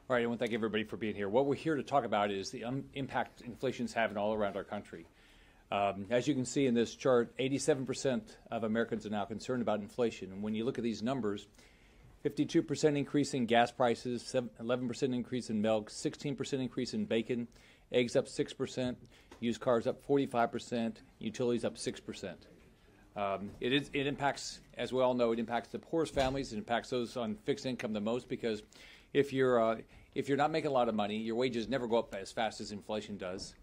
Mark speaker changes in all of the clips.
Speaker 1: All right, I want to thank everybody for being here. What we're here to talk about is the impact inflation's having all around our country. As you can see in this chart, 87% of Americans are now concerned about inflation. And when you look at these numbers, 52% increase in gas prices, 11% increase in milk, 16% increase in bacon, eggs up 6%, used cars up 45%, utilities up 6%. It impacts, as we all know, it impacts the poorest families. It impacts those on fixed income the most because if you're not making a lot of money, your wages never go up as fast as inflation does.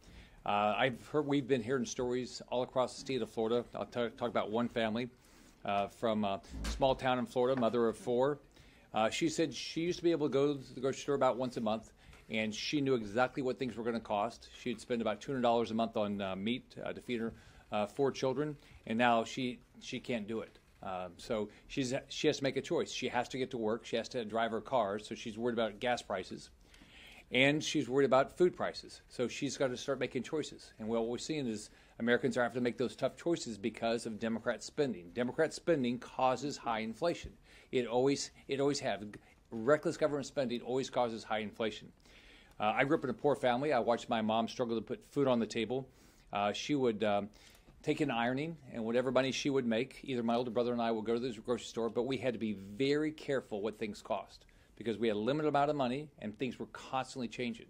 Speaker 1: We've been hearing stories all across the state of Florida. I'll talk about one family from a small town in Florida, mother of four. She said she used to be able to go to the grocery store about once a month, and she knew exactly what things were going to cost. She'd spend about $200 a month on meat to feed her 4 children, and now she can't do it. So she has to make a choice. She has to get to work. She has to drive her car, so she's worried about gas prices. And she's worried about food prices. So she's got to start making choices. And what we're seeing is Americans are having to make those tough choices because of Democrat spending. Democrat spending causes high inflation. It always has. Reckless government spending always causes high inflation. I grew up in a poor family. I watched my mom struggle to put food on the table. She would take in ironing, and whatever money she would make, either my older brother and I would go to the grocery store, but we had to be very careful what things cost because we had a limited amount of money and things were constantly changing.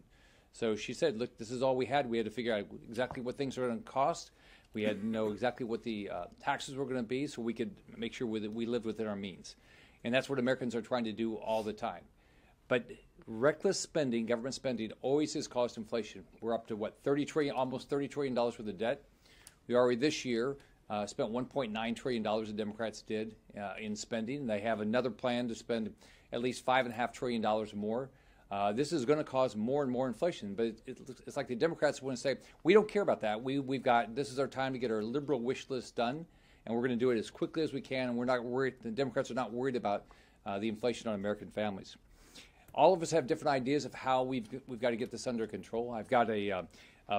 Speaker 1: So she said, look, this is all we had. We had to figure out exactly what things are going to cost. We had to know exactly what the taxes were going to be so we could make sure that we lived within our means. And that's what Americans are trying to do all the time. But reckless spending, government spending, always has caused inflation. We're up to, almost $30 trillion worth of debt. We already this year spent $1.9 trillion, the Democrats did, in spending. They have another plan to spend at least $5.5 trillion more. This is going to cause more and more inflation, but it's like the Democrats want to say, we don't care about that. This is our time to get our liberal wish list done, and we're going to do it as quickly as we can, and we're not worried. The Democrats are not worried about the inflation on American families. All of us have different ideas of how we've got to get this under control. I've got a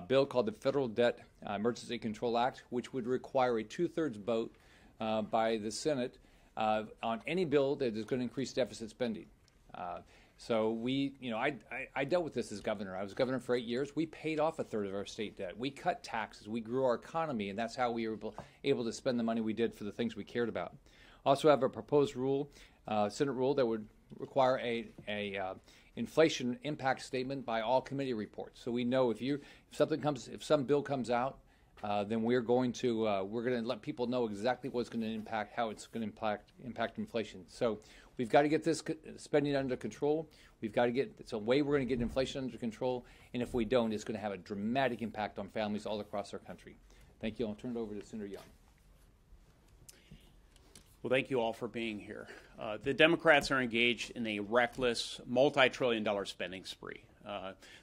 Speaker 1: bill called the Federal Debt Emergency Control Act, which would require a 2/3 vote by the Senate on any bill that is going to increase deficit spending. So I dealt with this as governor. I was governor for 8 years. We paid off 1/3 of our state debt. We cut taxes. We grew our economy, and that's how we were able to spend the money we did for the things we cared about. Also have a proposed rule, Senate rule, that would require a inflation impact statement by all committee reports. So we know if some bill comes out, then we're going to let people know exactly what's going to impact, how it's going to impact inflation. So we've got to get this spending under control. It's a way we're going to get inflation under control. And if we don't, it's going to have a dramatic impact on families all across our country. Thank you. I'll turn it over to Senator Young.
Speaker 2: Well, thank you all for being here. The Democrats are engaged in a reckless, multi-trillion-dollar spending spree.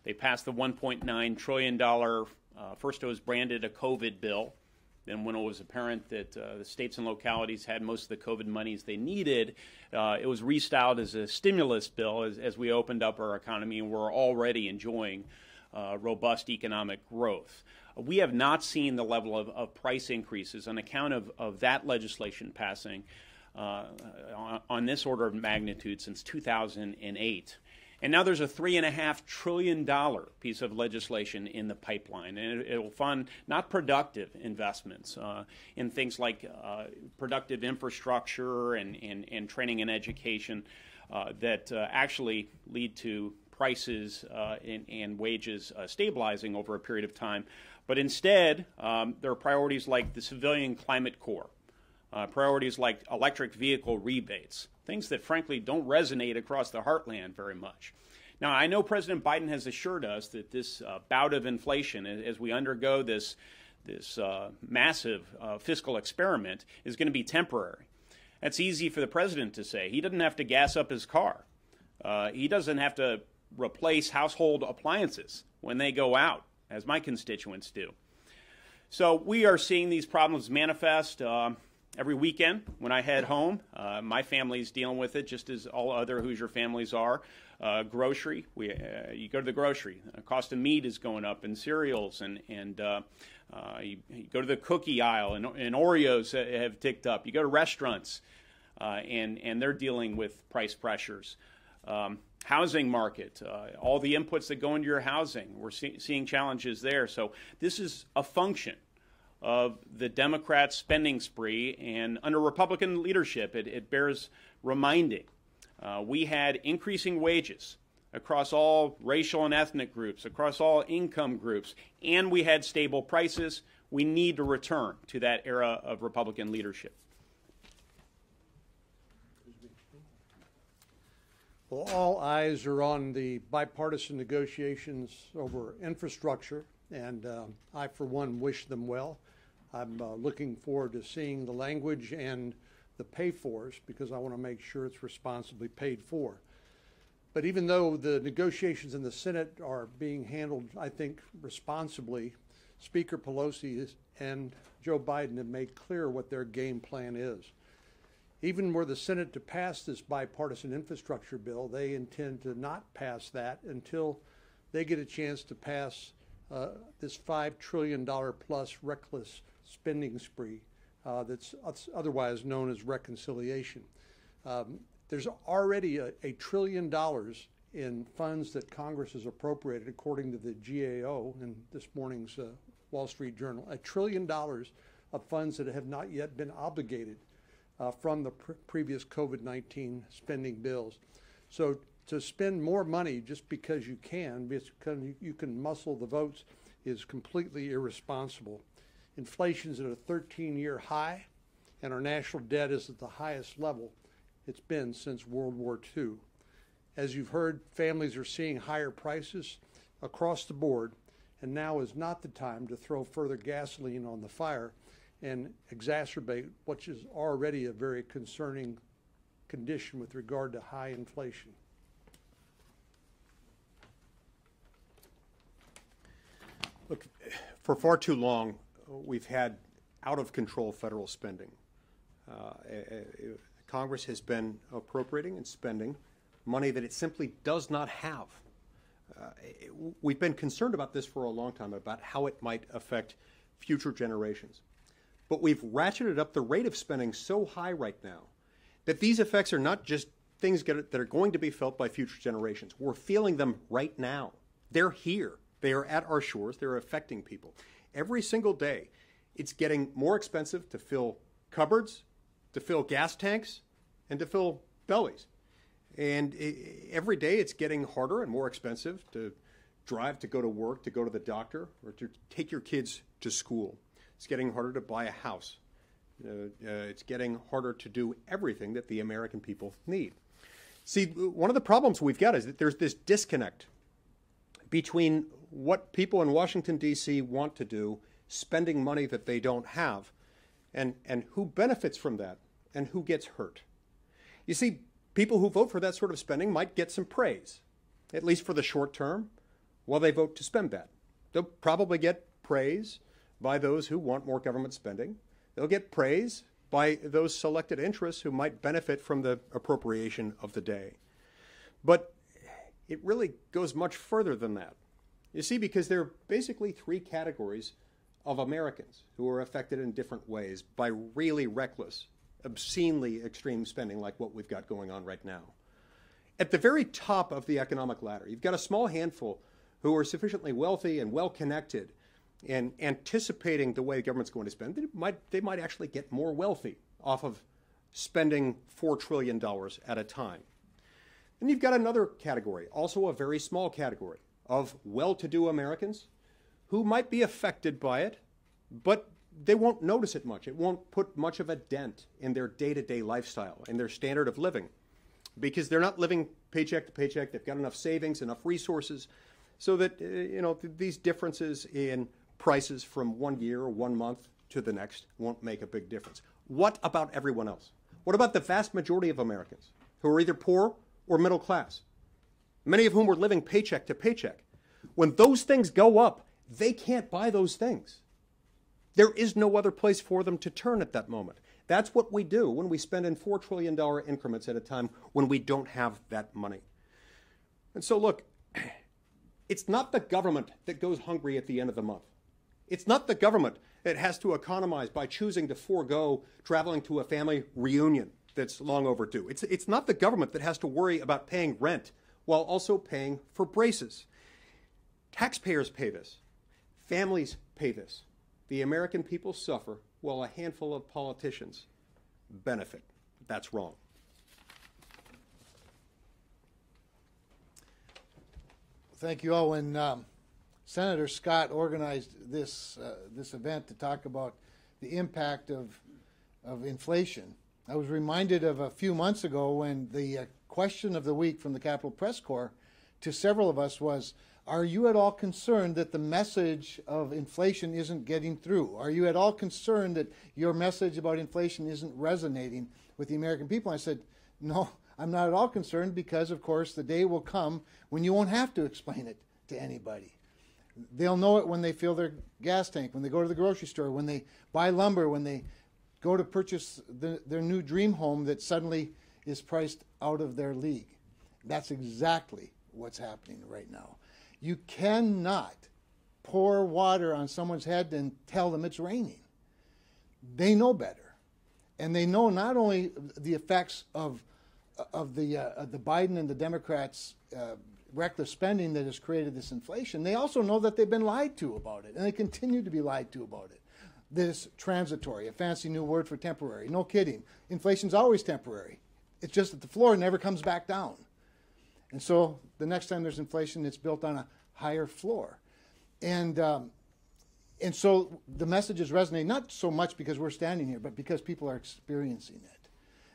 Speaker 2: They passed the $1.9 trillion. First, it was branded a COVID bill. Then, when it was apparent that the states and localities had most of the COVID monies they needed, it was restyled as a stimulus bill as we opened up our economy, and we're already enjoying robust economic growth. We have not seen the level of price increases on account of that legislation passing on this order of magnitude since 2008. And now there's a $3.5 trillion piece of legislation in the pipeline, and it will fund not productive investments in things like productive infrastructure and training and education that actually lead to prices and wages stabilizing over a period of time. But instead, there are priorities like the Civilian Climate Corps, priorities like electric vehicle rebates, things that frankly don't resonate across the heartland very much. Now, I know President Biden has assured us that this bout of inflation, as we undergo this massive fiscal experiment, is going to be temporary. That's easy for the president to say. He doesn't have to gas up his car. He doesn't have to replace household appliances when they go out, as my constituents do. So we are seeing these problems manifest every weekend when I head home. My family's dealing with it just as all other Hoosier families are. Grocery, you go to the grocery, the cost of meat is going up, and cereals, and you go to the cookie aisle, and Oreos have ticked up. You go to restaurants, and they're dealing with price pressures. housing market, all the inputs that go into your housing, we're seeing challenges there. So this is a function of the Democrats' spending spree, and under Republican leadership, it bears reminding. We had increasing wages across all racial and ethnic groups, across all income groups, and we had stable prices. We need to return to that era of Republican leadership.
Speaker 3: Well, all eyes are on the bipartisan negotiations over infrastructure, and I, for one, wish them well. I'm looking forward to seeing the language and the pay-fors, because I want to make sure it's responsibly paid for. But even though the negotiations in the Senate are being handled, I think, responsibly, Speaker Pelosi and Joe Biden have made clear what their game plan is. Even were the Senate to pass this bipartisan infrastructure bill, they intend to not pass that until they get a chance to pass this $5 trillion plus reckless spending spree that's otherwise known as reconciliation. There's already $1 trillion in funds that Congress has appropriated, according to the GAO in this morning's Wall Street Journal. $1 trillion of funds that have not yet been obligated from the previous COVID-19 spending bills. So to spend more money just because you can muscle the votes, is completely irresponsible. Inflation's at a 13-year high, and our national debt is at the highest level it's been since World War II. As you've heard, families are seeing higher prices across the board, and now is not the time to throw further gasoline on the fire and exacerbate what is already a very concerning condition with regard to high inflation.
Speaker 4: Look, for far too long, we've had out-of-control federal spending. Congress has been appropriating and spending money that it simply does not have. We've been concerned about this for a long time, about how it might affect future generations. But we've ratcheted up the rate of spending so high right now that these effects are not just things that are going to be felt by future generations. We're feeling them right now. They're here. They are at our shores. They're affecting people. Every single day, it's getting more expensive to fill cupboards, to fill gas tanks, and to fill bellies. And every day it's getting harder and more expensive to drive to go to work, to go to the doctor, or to take your kids to school. It's getting harder to buy a house. It's getting harder to do everything that the American people need. See, one of the problems we've got is that there's this disconnect between what people in Washington, D.C. want to do, spending money that they don't have, and who benefits from that and who gets hurt. You see, people who vote for that sort of spending might get some praise, at least for the short term, while they vote to spend that. They'll probably get praise by those who want more government spending. They'll get praise by those selected interests who might benefit from the appropriation of the day. But it really goes much further than that. You see, because there are basically three categories of Americans who are affected in different ways by really reckless, obscenely extreme spending like what we've got going on right now. At the very top of the economic ladder, you've got a small handful who are sufficiently wealthy and well-connected and anticipating the way the government's going to spend. They might actually get more wealthy off of spending $4 trillion at a time. Then you've got another category, also a very small category, of well-to-do Americans who might be affected by it, but they won't notice it much. It won't put much of a dent in their day-to-day lifestyle, in their standard of living, because they're not living paycheck to paycheck. They've got enough savings, enough resources, so that these differences in prices from one year or 1 month to the next won't make a big difference. What about everyone else? What about the vast majority of Americans who are either poor or middle class, many of whom are living paycheck to paycheck? When those things go up, they can't buy those things. There is no other place for them to turn at that moment. That's what we do when we spend in $4 trillion increments at a time when we don't have that money. And so look, it's not the government that goes hungry at the end of the month. It's not the government that has to economize by choosing to forego traveling to a family reunion that's long overdue. It's not the government that has to worry about paying rent while also paying for braces. Taxpayers pay this. Families pay this. The American people suffer while a handful of politicians benefit. That's wrong.
Speaker 5: Thank you all. When Senator Scott organized this event to talk about the impact of inflation, I was reminded of a few months ago when the question of the week from the Capitol Press Corps to several of us was, are you at all concerned that the message of inflation isn't getting through? Are you at all concerned that your message about inflation isn't resonating with the American people? I said, no, I'm not at all concerned, because, of course, the day will come when you won't have to explain it to anybody. They'll know it when they fill their gas tank, when they go to the grocery store, when they buy lumber, when they go to purchase their new dream home that suddenly is priced out of their league. That's exactly what's happening right now. You cannot pour water on someone's head and tell them it's raining. They know better. And they know not only the effects of the Biden and the Democrats' reckless spending that has created this inflation, they also know that they've been lied to about it, and they continue to be lied to about it. This transitory, a fancy new word for temporary. No kidding. Inflation's always temporary. It's just that the floor never comes back down. And so the next time there's inflation, it's built on a higher floor. And so the message is resonating, not so much because we're standing here, but because people are experiencing it.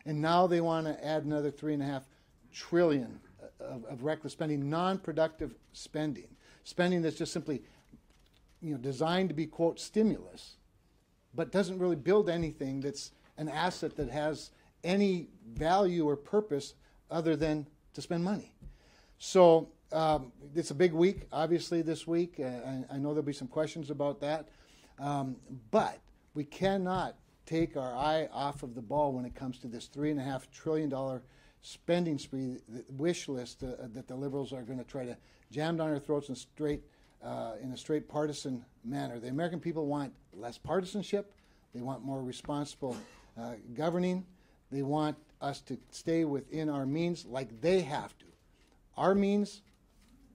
Speaker 5: And now they want to add another $3.5 trillion of reckless spending, non-productive spending, spending that's just simply, designed to be, quote, stimulus, but doesn't really build anything that's an asset that has any value or purpose other than to spend money. So it's a big week, obviously, this week. I know there'll be some questions about that. But we cannot take our eye off of the ball when it comes to this $3.5 trillion spending spree, the wish list that the liberals are going to try to jam down our throats in a straight partisan manner. The American people want less partisanship. They want more responsible governing. They want us to stay within our means like they have to. Our means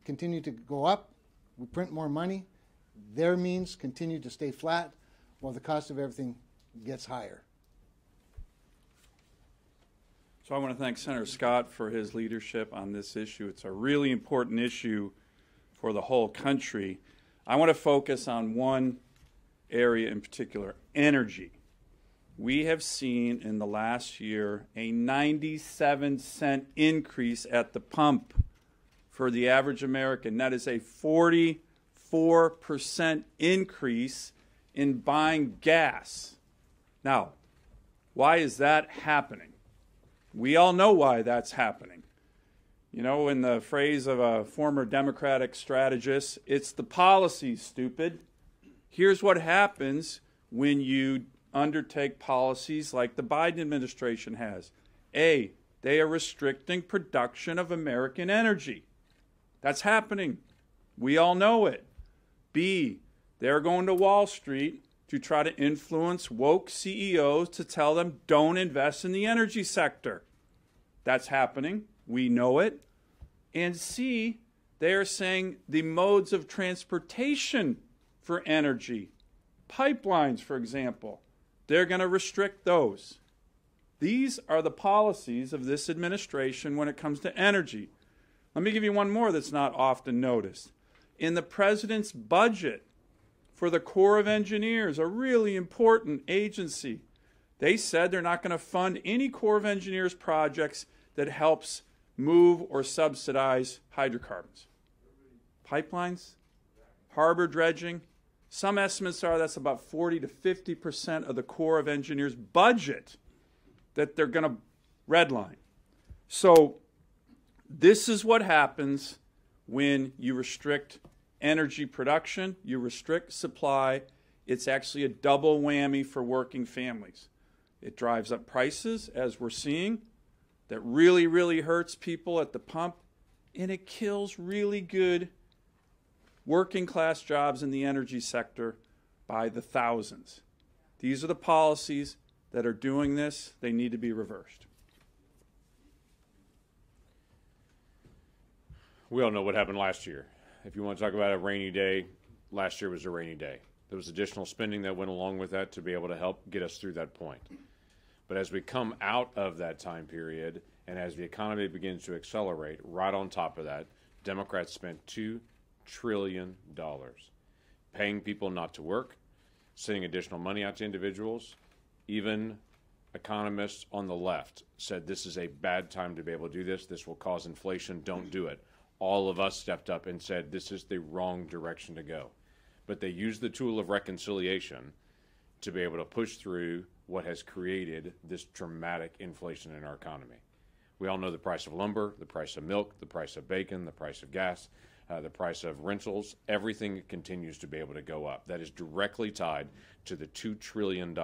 Speaker 5: continue to go up. We print more money. Their means continue to stay flat while the cost of everything gets higher.
Speaker 6: So I want to thank Senator Scott for his leadership on this issue. It's a really important issue for the whole country. I want to focus on one area in particular, energy. We have seen in the last year a 97-cent increase at the pump for the average American. That is a 44% increase in buying gas. Now, why is that happening? We all know why that's happening. In the phrase of a former Democratic strategist, it's the policy, stupid. Here's what happens when you undertake policies like the Biden administration has. A, they are restricting production of American energy. That's happening. We all know it. B, they're going to Wall Street to try to influence woke CEOs to tell them don't invest in the energy sector. That's happening. We know it. And C, they are saying the modes of transportation for energy, pipelines, for example, they're going to restrict those. These are the policies of this administration when it comes to energy. Let me give you one more that's not often noticed. In the president's budget for the Corps of Engineers, a really important agency, they said they're not going to fund any Corps of Engineers projects that helps move or subsidize hydrocarbons. Pipelines, harbor dredging, some estimates are that's about 40 to 50% of the Corps of Engineers budget that they're going to redline. So this is what happens when you restrict energy production, you restrict supply. It's actually a double whammy for working families. It drives up prices, as we're seeing. That really, really hurts people at the pump. And it kills really good working class jobs in the energy sector by the thousands. These are the policies that are doing this. They need to be reversed.
Speaker 7: We all know what happened last year. If you want to talk about a rainy day, last year was a rainy day. There was additional spending that went along with that to be able to help get us through that point. But as we come out of that time period and as the economy begins to accelerate, right on top of that, Democrats spent $2 trillion paying people not to work, sending additional money out to individuals. Even economists on the left said this is a bad time to be able to do this. This will cause inflation. Don't do it. All of us stepped up and said this is the wrong direction to go. But they used the tool of reconciliation to be able to push through what has created this dramatic inflation in our economy. We all know the price of lumber, the price of milk, the price of bacon, the price of gas, the price of rentals. Everything continues to be able to go up. That is directly tied to the $2 trillion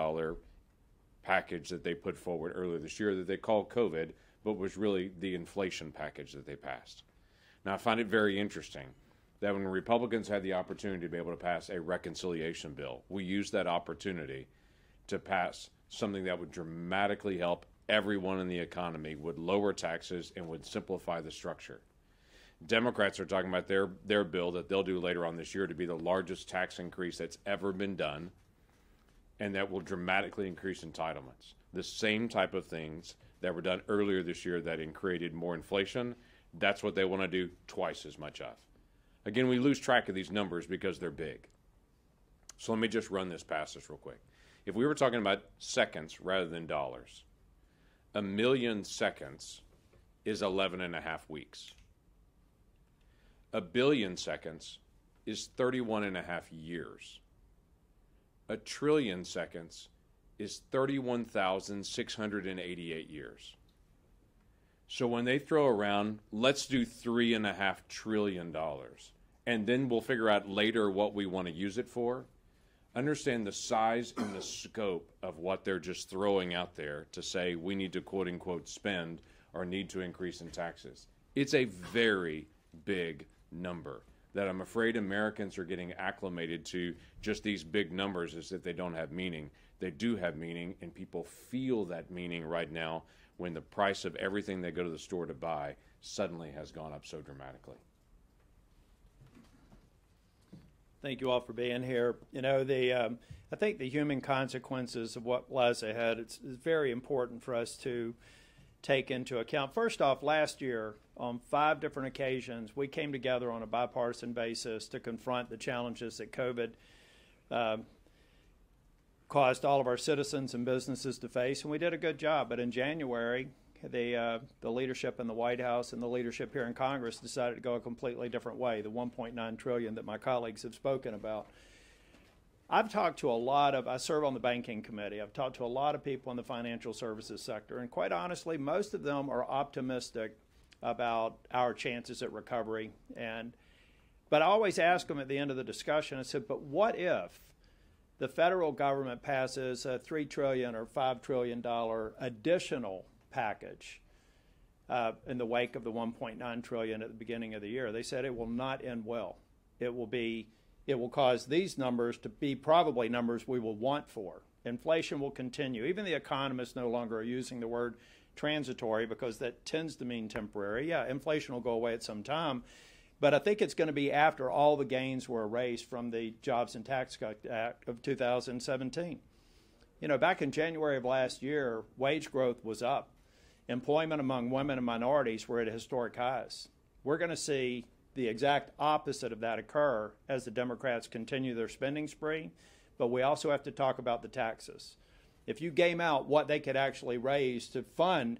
Speaker 7: package that they put forward earlier this year that they called COVID, but was really the inflation package that they passed. Now, I find it very interesting that when Republicans had the opportunity to be able to pass a reconciliation bill, we used that opportunity to pass something that would dramatically help everyone in the economy, would lower taxes, and would simplify the structure. Democrats are talking about their bill that they'll do later on this year to be the largest tax increase that's ever been done, and that will dramatically increase entitlements. The same type of things that were done earlier this year that created more inflation, that's what they want to do twice as much of. Again, we lose track of these numbers because they're big. So let me just run this past us real quick. If we were talking about seconds rather than dollars, 1 million seconds is 11.5 weeks. 1 billion seconds is 31.5 years. 1 trillion seconds is 31,688 years. So when they throw around, let's do $3.5 trillion, and then we'll figure out later what we want to use it for, understand the size and the scope of what they're just throwing out there to say we need to quote unquote spend or need to increase in taxes. It's a very big number that I'm afraid Americans are getting acclimated to. Just these big numbers as if they don't have meaning. They do have meaning, and people feel that meaning right now when the price of everything they go to the store to buy suddenly has gone up so dramatically.
Speaker 8: Thank you all for being here. You know, I think the human consequences of what lies ahead, it's very important for us to take into account. First off, last year, on 5 different occasions, we came together on a bipartisan basis to confront the challenges that COVID caused all of our citizens and businesses to face, and we did a good job. But in January, the leadership in the White House and the leadership here in Congress decided to go a completely different way, the $1.9 trillion that my colleagues have spoken about. I've talked to I serve on the banking committee. I've talked to a lot of people in the financial services sector, and quite honestly, most of them are optimistic about our chances at recovery. But I always ask them at the end of the discussion, I said, but what if the federal government passes a $3 trillion or $5 trillion additional package in the wake of the $1.9 trillion at the beginning of the year? They said it will not end well. It will cause these numbers to be probably numbers we will want for. Inflation will continue. Even the economists no longer are using the word transitory because that tends to mean temporary. Yeah, inflation will go away at some time, but I think it's going to be after all the gains were erased from the Jobs and Tax Act of 2017. You know, back in January of last year, wage growth was up. Employment among women and minorities were at historic highs. We're going to see the exact opposite of that occur as the Democrats continue their spending spree, but we also have to talk about the taxes. If you game out what they could actually raise to fund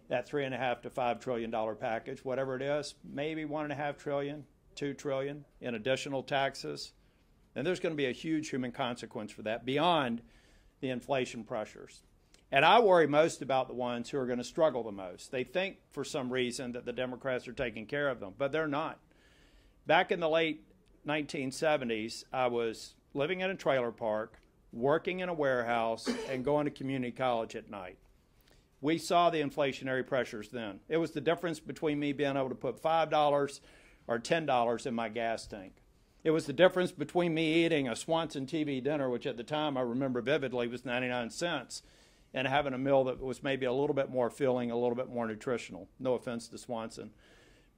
Speaker 8: that $3.5 to $5 trillion package, whatever it is, maybe $1.5 trillion, $2 trillion in additional taxes, then there's going to be a huge human consequence for that beyond the inflation pressures. And I worry most about the ones who are going to struggle the most. They think for some reason that the Democrats are taking care of them, but they're not. Back in the late 1970s, I was living in a trailer park, working in a warehouse, and going to community college at night. We saw the inflationary pressures then. It was the difference between me being able to put $5 or $10 in my gas tank. It was the difference between me eating a Swanson TV dinner, which at the time I remember vividly was 99 cents, and having a meal that was maybe a little bit more filling, a little bit more nutritional. No offense to Swanson.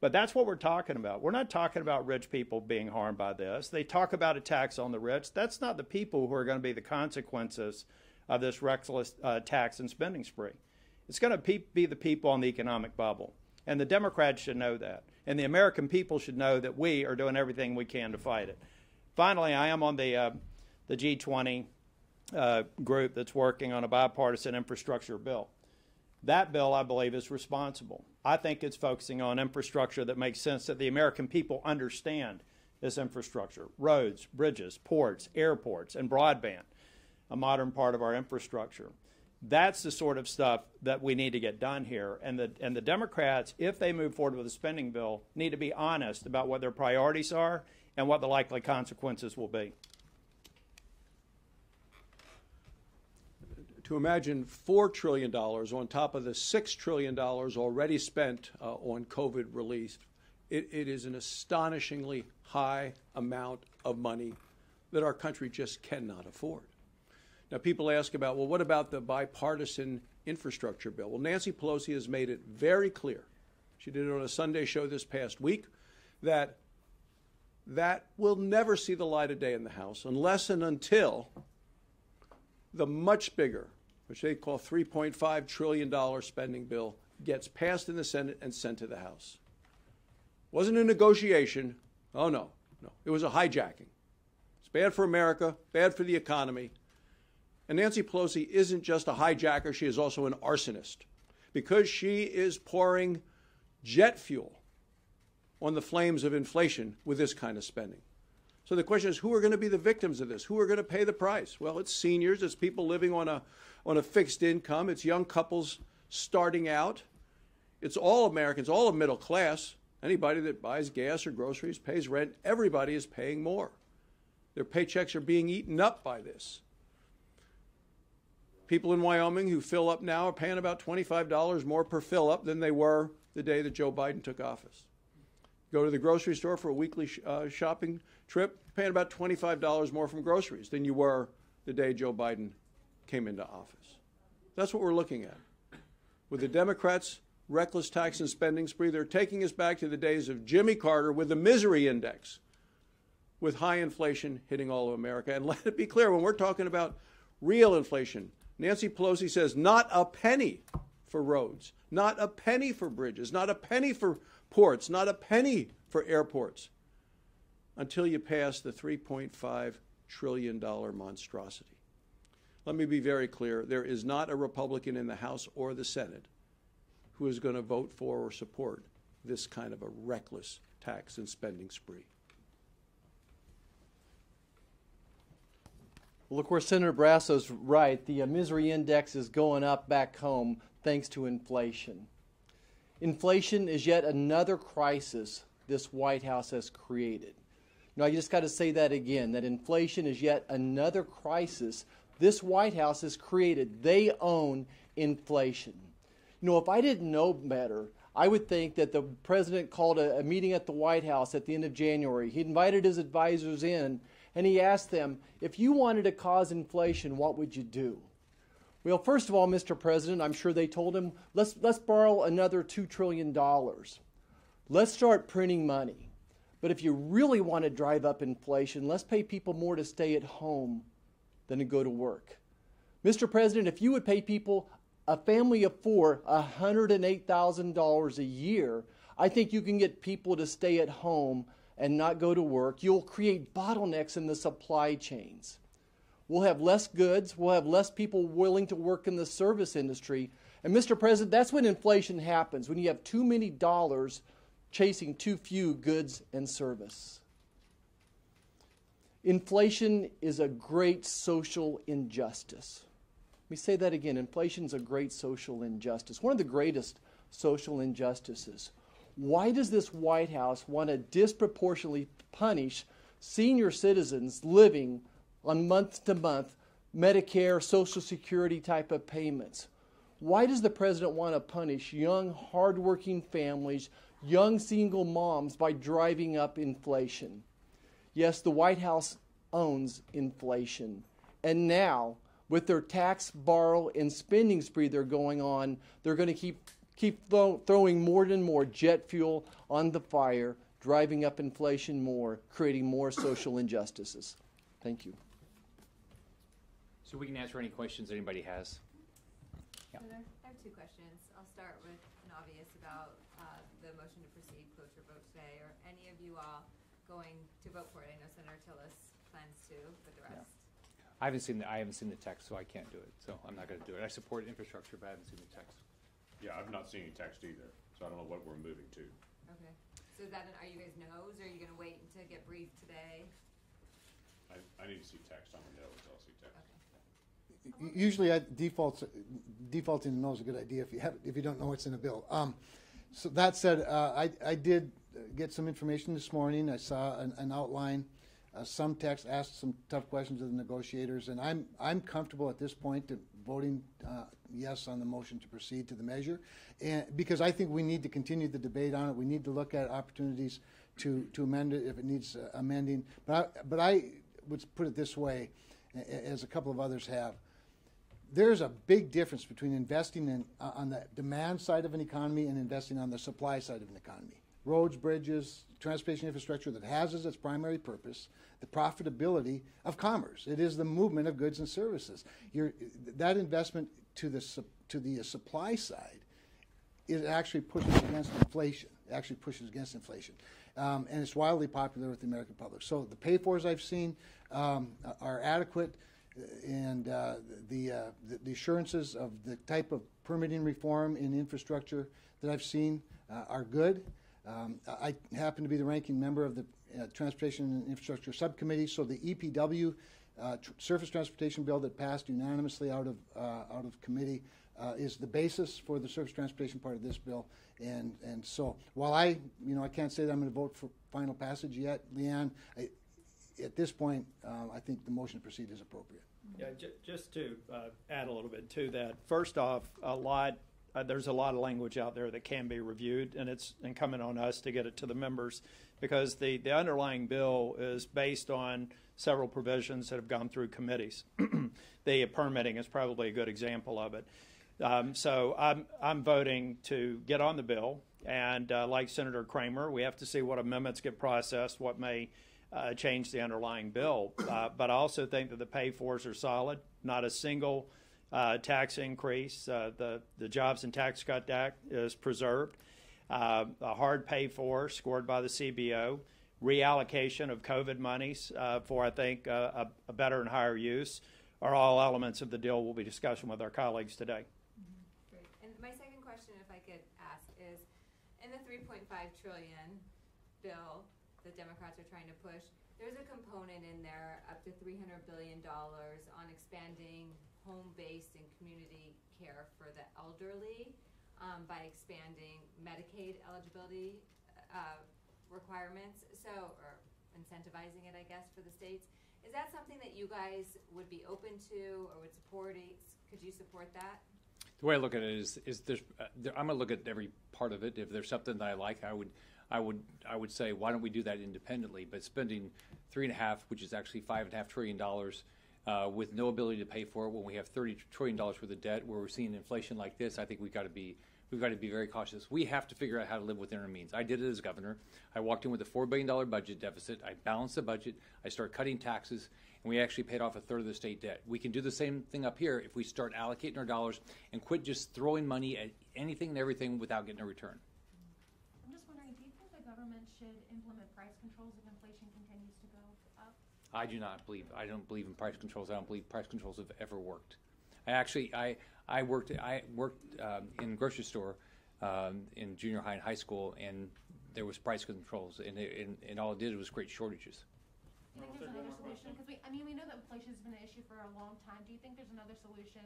Speaker 8: But that's what we're talking about. We're not talking about rich people being harmed by this. They talk about a tax on the rich. That's not the people who are going to be the consequences of this reckless tax and spending spree. It's going to be the people on the economic bubble. And the Democrats should know that. And the American people should know that we are doing everything we can to fight it. Finally, I am on the G20 group that's working on a bipartisan infrastructure bill. That bill, I believe, is responsible. I think it's focusing on infrastructure that makes sense, that the American people understand this infrastructure. Roads, bridges, ports, airports, and broadband, a modern part of our infrastructure. That's the sort of stuff that we need to get done here. And the Democrats, if they move forward with a spending bill, need to be honest about what their priorities are and what the likely consequences will be.
Speaker 3: To imagine $4 trillion on top of the $6 trillion already spent on COVID relief, it is an astonishingly high amount of money that our country just cannot afford. Now, people ask about, well, what about the bipartisan infrastructure bill? Well, Nancy Pelosi has made it very clear, she did it on a Sunday show this past week, that that will never see the light of day in the House unless and until the much bigger, which they call $3.5 trillion spending bill, gets passed in the Senate and sent to the House. It wasn't a negotiation. Oh, no. It was a hijacking. It's bad for America, bad for the economy. And Nancy Pelosi isn't just a hijacker, she is also an arsonist, because she is pouring jet fuel on the flames of inflation with this kind of spending. So the question is, who are going to be the victims of this? Who are going to pay the price? Well, it's seniors, it's people living on a fixed income, it's young couples starting out, it's all Americans, all of middle class. Anybody that buys gas or groceries, pays rent, everybody is paying more. Their paychecks are being eaten up by this. People in Wyoming who fill up now are paying about $25 more per fill up than they were the day that Joe Biden took office. Go to the grocery store for a weekly shopping trip, paying about $25 more from groceries than you were the day Joe Biden came into office. That's what we're looking at. With the Democrats' reckless tax and spending spree, they're taking us back to the days of Jimmy Carter with the misery index, with high inflation hitting all of America. And let it be clear, when we're talking about real inflation, Nancy Pelosi says not a penny for roads, not a penny for bridges, not a penny for ports, not a penny for airports, until you pass the $3.5 trillion monstrosity. Let me be very clear. There is not a Republican in the House or the Senate who is going to vote for or support this kind of a reckless tax and spending spree.
Speaker 9: Well, of course, Senator Brasso's right. The misery index is going up back home thanks to inflation. Inflation is yet another crisis this White House has created. You know, I just got to say that again, that inflation is yet another crisis this White House has created. They own inflation. You know, if I didn't know better, I would think that the president called a meeting at the White House at the end of January. He invited his advisors in, and he asked them, if you wanted to cause inflation, what would you do? Well, first of all, Mr. President, I'm sure they told him, let's borrow another $2 trillion. Let's start printing money. But if you really want to drive up inflation, let's pay people more to stay at home than to go to work. Mr. President, if you would pay people, a family of four, $108,000 a year, I think you can get people to stay at home and not go to work. You'll create bottlenecks in the supply chains. We'll have less goods. We'll have less people willing to work in the service industry. And Mr. President, that's when inflation happens, when you have too many dollars chasing too few goods and service. Inflation is a great social injustice. Let me say that again. Inflation is a great social injustice, one of the greatest social injustices. Why does this White House want to disproportionately punish senior citizens living on month-to-month Medicare, Social Security type of payments? Why does the president want to punish young, hardworking families, young single moms by driving up inflation? Yes, the White House owns inflation. And now, with their tax, borrow, and spending spree they're going on, they're going to keep keep throwing more and more jet fuel on the fire, driving up inflation more, creating more social injustices. Thank you.
Speaker 1: So we can answer any questions anybody has. Yeah.
Speaker 10: I have two questions. I'll start with an obvious about the motion to proceed cloture vote today. Are any of you all going to vote for it? I know Senator Tillis plans to, but the rest.
Speaker 1: I haven't seen the text, so I can't do it. So I'm not going to do it. I support infrastructure, but I haven't seen the text.
Speaker 7: Yeah, I've not seen any text either, so I don't know what we're moving to.
Speaker 10: Okay. So is that are you guys no's, or are you going to wait to get briefed today?
Speaker 7: I need to see text. I'm a no until I see text.
Speaker 10: Okay.
Speaker 5: Usually, defaulting to no is a good idea if you don't know what's in a bill. So that said, I did get some information this morning. I saw an outline, some text, asked some tough questions of the negotiators, and I'm comfortable at this point voting yes on the motion to proceed to the measure, and because I think we need to continue the debate on it. We need to look at opportunities to amend it if it needs amending. But I would put it this way, as a couple of others have. There's a big difference between investing on the demand side of an economy and investing on the supply side of an economy. Roads, bridges, transportation infrastructure that has as its primary purpose the profitability of commerce. It is the movement of goods and services. That investment to the supply side, it actually pushes against inflation. It actually pushes against inflation. And it's wildly popular with the American public. So the pay-fors I've seen are adequate, and the assurances of the type of permitting reform in infrastructure that I've seen are good. I happen to be the ranking member of the Transportation and Infrastructure Subcommittee, so the EPW surface transportation bill that passed unanimously out of committee is the basis for the surface transportation part of this bill. And so while I can't say that I'm going to vote for final passage yet, Leanne, at this point, I think the motion to proceed is appropriate.
Speaker 8: Yeah, just to add a little bit to that. First off, there's a lot of language out there that can be reviewed, and it's incumbent on us to get it to the members, because the underlying bill is based on several provisions that have gone through committees. The permitting is probably a good example of it. So I'm voting to get on the bill, and like Senator Kramer, we have to see what amendments get processed, what may change the underlying bill. But I also think that the pay-fors are solid. Not a single tax increase. The Jobs and Tax Cut Act is preserved. A hard pay-for scored by the CBO. Reallocation of COVID monies for, I think, a better and higher use are all elements of the deal we'll be discussing with our colleagues today.
Speaker 10: Great. And my second question, if I could ask, is in the $3.5 trillion bill the Democrats are trying to push, there's a component in there up to $300 billion on expanding home-based and community care for the elderly by expanding Medicaid eligibility requirements, or incentivizing it, I guess, for the states. Is that something that you guys would be open to or would support? Could you support that?
Speaker 1: The way I look at it is I'm going to look at every part of it. If there's something that I like, I would say, why don't we do that independently? But spending $3.5, which is actually $5.5 trillion, with no ability to pay for it when we have $30 trillion worth of debt, where we're seeing inflation like this, I think we've got to be very cautious. We have to figure out how to live within our means. I did it as governor. I walked in with a $4 billion budget deficit. I balanced the budget. I started cutting taxes, and we actually paid off a third of the state debt. We can do the same thing up here if we start allocating our dollars and quit just throwing money at anything and everything without getting a return.
Speaker 11: I'm just wondering, do you think the government should implement price controls if inflation continues to go up?
Speaker 1: I don't believe in price controls. I don't believe price controls have ever worked. I worked in a grocery store in junior high and high school, and there was price controls, and all it did was create shortages.
Speaker 11: Do you think there's another solution? Because we know that inflation has been an issue for a long time. Do you think there's another solution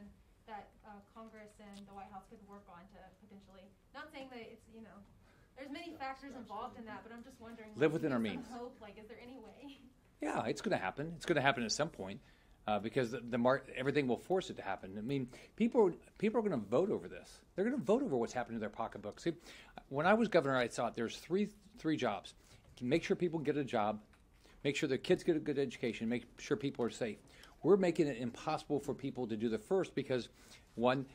Speaker 11: that Congress and the White House could work on to potentially, not saying that it's, there's many factors involved in that, but I'm just wondering.
Speaker 1: Live within our means.
Speaker 11: Hope, is there any way?
Speaker 1: Yeah, it's going to happen. It's going to happen at some point. Because everything will force it to happen. I mean, people are going to vote over this. They're going to vote over what's happening to their pocketbooks. See, when I was governor, I thought there's three jobs: make sure people get a job, make sure their kids get a good education, make sure people are safe. we're making it impossible for people to do the first because, one,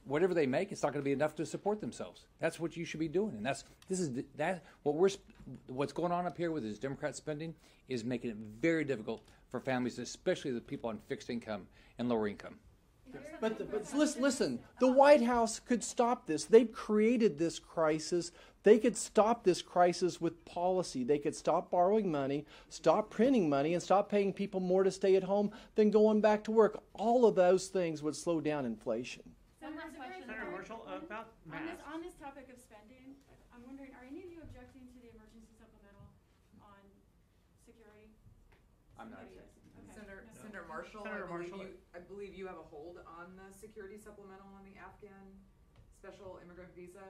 Speaker 1: whatever they make, it's not going to be enough to support themselves. That's what you should be doing, and what's going on up here with this Democrat spending is making it very difficult for families, especially the people on fixed income and lower income.
Speaker 9: But listen, the White House could stop this. They've created this crisis. They could stop this crisis with policy. They could stop borrowing money, stop printing money, and stop paying people more to stay at home than going back to work. All of those things would slow down inflation.
Speaker 12: Senator Marshall, about masks.
Speaker 13: On this topic of spending, I'm wondering, are any of you objecting to the emergency supplemental on security?
Speaker 1: I'm not.
Speaker 13: Okay.
Speaker 12: Senator Marshall,
Speaker 14: I believe you have a hold on the security supplemental on the Afghan special immigrant visa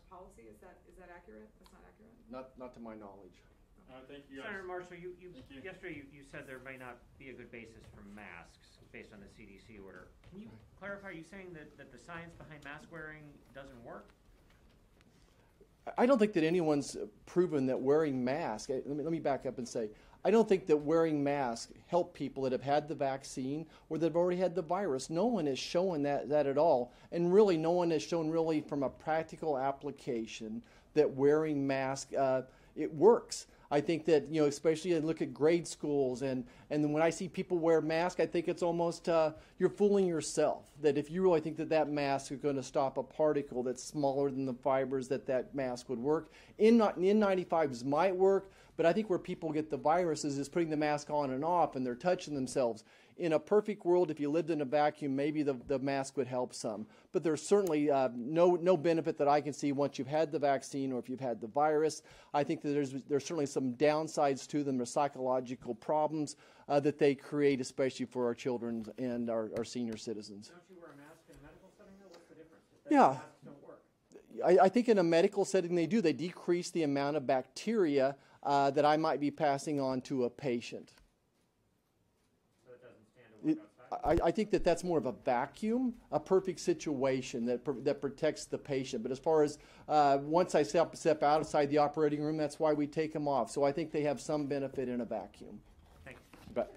Speaker 14: policy. Is that accurate? That's not accurate?
Speaker 9: Not to my knowledge.
Speaker 12: Thank you, Senator Marshall, yesterday you said there may not be a good basis for masks based on the CDC order. Can you clarify? Are you saying that the science behind mask wearing doesn't work?
Speaker 9: I don't think that anyone's proven that wearing masks. Let me back up and say, I don't think that wearing masks help people that have had the vaccine or that have already had the virus. No one has shown that at all. And really, no one has shown really from a practical application that wearing masks, it works. I think that, especially I look at grade schools and when I see people wear masks, I think it's almost, you're fooling yourself. That if you really think that mask is going to stop a particle that's smaller than the fibers, that mask would work. N95s might work, but I think where people get the viruses is putting the mask on and off and they're touching themselves. In a perfect world, if you lived in a vacuum, maybe the mask would help some. But there's certainly no benefit that I can see once you've had the vaccine or if you've had the virus. I think that there's certainly some downsides to them. There's psychological problems that they create, especially for our children and our senior citizens.
Speaker 12: Don't you wear a mask in a medical setting, though? What's the difference? Masks don't work.
Speaker 9: I think in a medical setting they do. They decrease the amount of bacteria that I might be passing on to a patient. I think that's more of a vacuum, a perfect situation that protects the patient. But as far as once I step outside the operating room, that's why we take them off. So I think they have some benefit in a vacuum.
Speaker 12: Thank you.
Speaker 9: But,